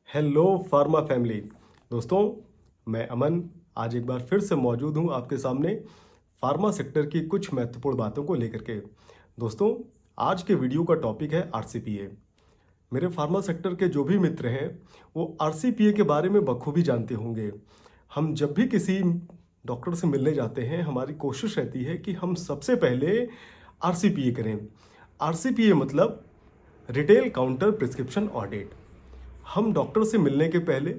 Hello pharma family. दोस्तों, मैं अमन आज एक बार फिर से मौजूद हूं आपके सामने फार्मा सेक्टर की कुछ महत्वपूर्ण बातों को लेकर के। दोस्तों, आज के वीडियो का टॉपिक है आरसीपीए। मेरे फार्मा सेक्टर के जो भी मित्र हैं वो आरसीपीए के बारे में बखूबी जानते होंगे। हम जब भी किसी डॉक्टर से मिलने जाते हैं हमारी कोशिश रहती है कि हम सबसे पहले आरसीपीए करें। आरसीपीए मतलब रिटेल काउंटर प्रिस्क्रिप्शन ऑडिट। हम डॉक्टर से मिलने के पहले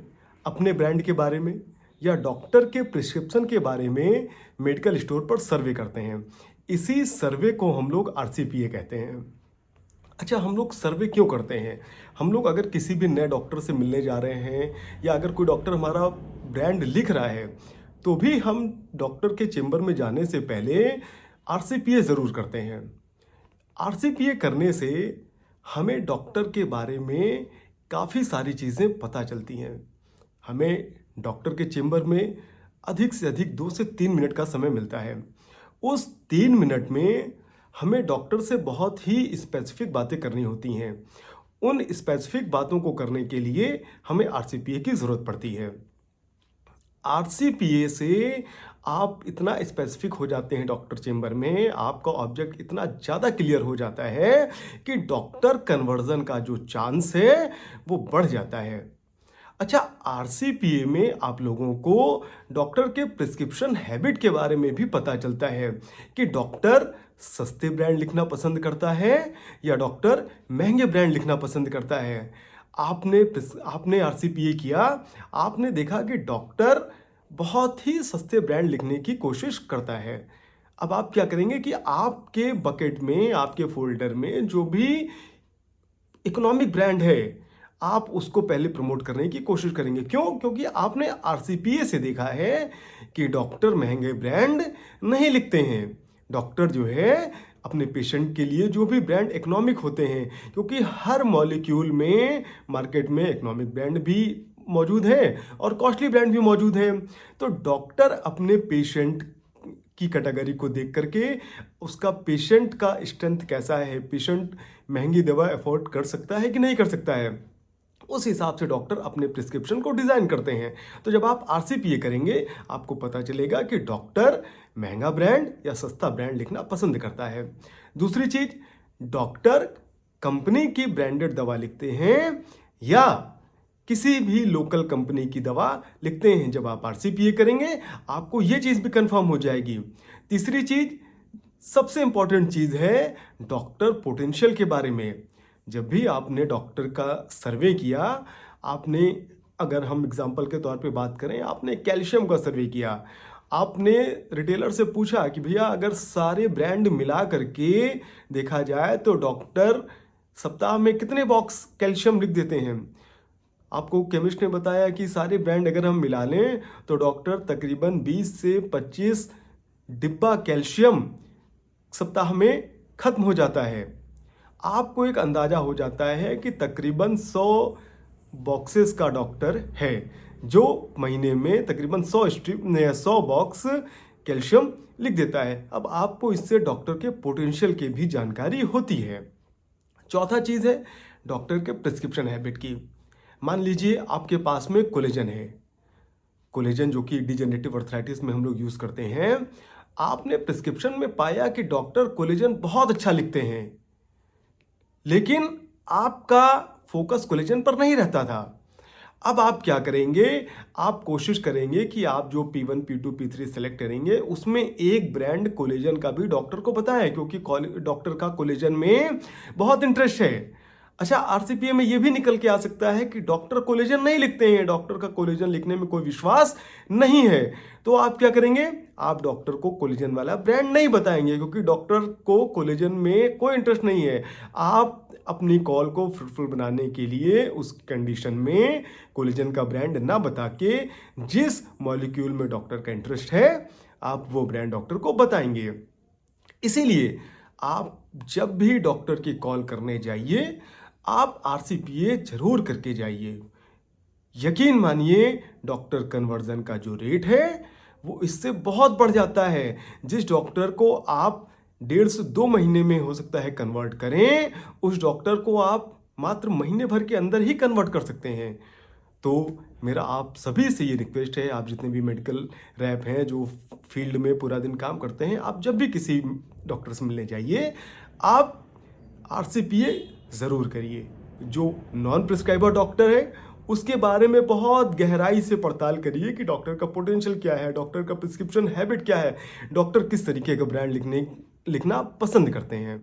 अपने ब्रांड के बारे में या डॉक्टर के प्रिस्क्रिप्शन के बारे में मेडिकल स्टोर पर सर्वे करते हैं। इसी सर्वे को हम लोग आरसीपीए कहते हैं। अच्छा, हम लोग सर्वे क्यों करते हैं? हम लोग अगर किसी भी नए डॉक्टर से मिलने जा रहे हैं या अगर कोई डॉक्टर हमारा ब्रांड लिख रहा है तो भी हम डॉक्टर के चेंबर में जाने से पहले आरसीपीए ज़रूर करते हैं। आरसीपीए करने से हमें डॉक्टर के बारे में काफ़ी सारी चीज़ें पता चलती हैं। हमें डॉक्टर के चेंबर में अधिक से अधिक 2 से 3 मिनट का समय मिलता है। उस 3 मिनट में हमें डॉक्टर से बहुत ही स्पेसिफिक बातें करनी होती हैं। उन स्पेसिफिक बातों को करने के लिए हमें आरसीपीए की ज़रूरत पड़ती है। आरसीपीए से आप इतना स्पेसिफिक हो जाते हैं डॉक्टर चेंबर में, आपका ऑब्जेक्ट इतना ज़्यादा क्लियर हो जाता है कि डॉक्टर कन्वर्जन का जो चांस है वो बढ़ जाता है। अच्छा, आरसीपीए में आप लोगों को डॉक्टर के प्रिस्क्रिप्शन हैबिट के बारे में भी पता चलता है कि डॉक्टर सस्ते ब्रांड लिखना पसंद करता है या डॉक्टर महंगे ब्रांड लिखना पसंद करता है। आपने आरसीपीए किया, आपने देखा कि डॉक्टर बहुत ही सस्ते ब्रांड लिखने की कोशिश करता है। अब आप क्या करेंगे कि आपके बकेट में, आपके फोल्डर में जो भी इकोनॉमिक ब्रांड है आप उसको पहले प्रमोट करने की कोशिश करेंगे। क्यों? क्योंकि आपने आरसीपीए से देखा है कि डॉक्टर महंगे ब्रांड नहीं लिखते हैं। डॉक्टर जो है अपने पेशेंट के लिए जो भी ब्रांड इकोनॉमिक होते हैं, क्योंकि हर मॉलिक्यूल में मार्केट में इकोनॉमिक ब्रांड भी मौजूद है और कॉस्टली ब्रांड भी मौजूद है। तो डॉक्टर अपने पेशेंट की कैटेगरी को देख करके उसका पेशेंट का स्ट्रेंथ कैसा है, पेशेंट महंगी दवा अफोर्ड कर सकता है कि नहीं कर सकता है, उस हिसाब से डॉक्टर अपने प्रिस्क्रिप्शन को डिज़ाइन करते हैं। तो जब आप आरसीपीए करेंगे आपको पता चलेगा कि डॉक्टर महंगा ब्रांड या सस्ता ब्रांड लिखना पसंद करता है। दूसरी चीज, डॉक्टर कंपनी की ब्रांडेड दवा लिखते हैं या किसी भी लोकल कंपनी की दवा लिखते हैं। जब आप आरसीपीए करेंगे आपको ये चीज़ भी कंफर्म हो जाएगी। तीसरी चीज, सबसे इंपॉर्टेंट चीज़ है डॉक्टर पोटेंशियल के बारे में। जब भी आपने डॉक्टर का सर्वे किया, आपने, अगर हम एग्जांपल के तौर पे बात करें, आपने कैल्शियम का सर्वे किया, आपने रिटेलर से पूछा कि भैया अगर सारे ब्रांड मिला करके देखा जाए तो डॉक्टर सप्ताह में कितने बॉक्स कैल्शियम लिख देते हैं। आपको केमिस्ट ने बताया कि सारे ब्रांड अगर हम मिला लें तो डॉक्टर तकरीबन 20 से 25 डिब्बा कैल्शियम सप्ताह में खत्म हो जाता है। आपको एक अंदाजा हो जाता है कि तकरीबन 100 बॉक्सेस का डॉक्टर है जो महीने में तकरीबन 100 बॉक्स कैल्शियम लिख देता है। अब आपको इससे डॉक्टर के पोटेंशियल की भी जानकारी होती है। चौथा चीज़ है डॉक्टर के प्रिस्क्रिप्शन हैबिट की। मान लीजिए आपके पास में कोलेजन है, कोलेजन जो कि डिजेनरेटिव अर्थराइटिस में हम लोग यूज़ करते हैं। आपने प्रिस्क्रिप्शन में पाया कि डॉक्टर कोलेजन बहुत अच्छा लिखते हैं, लेकिन आपका फोकस कोलेजन पर नहीं रहता था। अब आप क्या करेंगे? आप कोशिश करेंगे कि आप जो P1, P2, P3 सेलेक्ट करेंगे उसमें एक ब्रांड कोलेजन का भी डॉक्टर को पता है, क्योंकि डॉक्टर का कोलेजन में बहुत इंटरेस्ट है। अच्छा, आरसीपीए में यह भी निकल के आ सकता है कि डॉक्टर कोलेजन नहीं लिखते हैं, डॉक्टर का कोलेजन लिखने में कोई विश्वास नहीं है। तो आप क्या करेंगे? आप डॉक्टर को कोलेजन वाला ब्रांड नहीं बताएंगे, क्योंकि डॉक्टर को कोलेजन में कोई इंटरेस्ट नहीं है। आप अपनी कॉल को फ्रूटफुल बनाने के लिए उस कंडीशन में कोलेजन का ब्रांड ना बता के जिस मॉलिक्यूल में डॉक्टर का इंटरेस्ट है आप वो ब्रांड डॉक्टर को बताएंगे। इसीलिए आप जब भी डॉक्टर की कॉल करने जाइए आप आरसीपीए जरूर करके जाइए। यकीन मानिए डॉक्टर कन्वर्जन का जो रेट है वो इससे बहुत बढ़ जाता है। जिस डॉक्टर को आप 1.5 से 2 महीने में हो सकता है कन्वर्ट करें, उस डॉक्टर को आप मात्र महीने भर के अंदर ही कन्वर्ट कर सकते हैं। तो मेरा आप सभी से ये रिक्वेस्ट है, आप जितने भी मेडिकल रैप हैं जो फील्ड में पूरा दिन काम करते हैं, आप जब भी किसी डॉक्टर से मिलने जाइए, आप आरसीपीए ज़रूर करिए। जो नॉन प्रिस्क्राइबर डॉक्टर है उसके बारे में बहुत गहराई से पड़ताल करिए कि डॉक्टर का पोटेंशियल क्या है, डॉक्टर का प्रिस्क्रिप्शन हैबिट क्या है, डॉक्टर किस तरीके का ब्रांड लिखना पसंद करते हैं।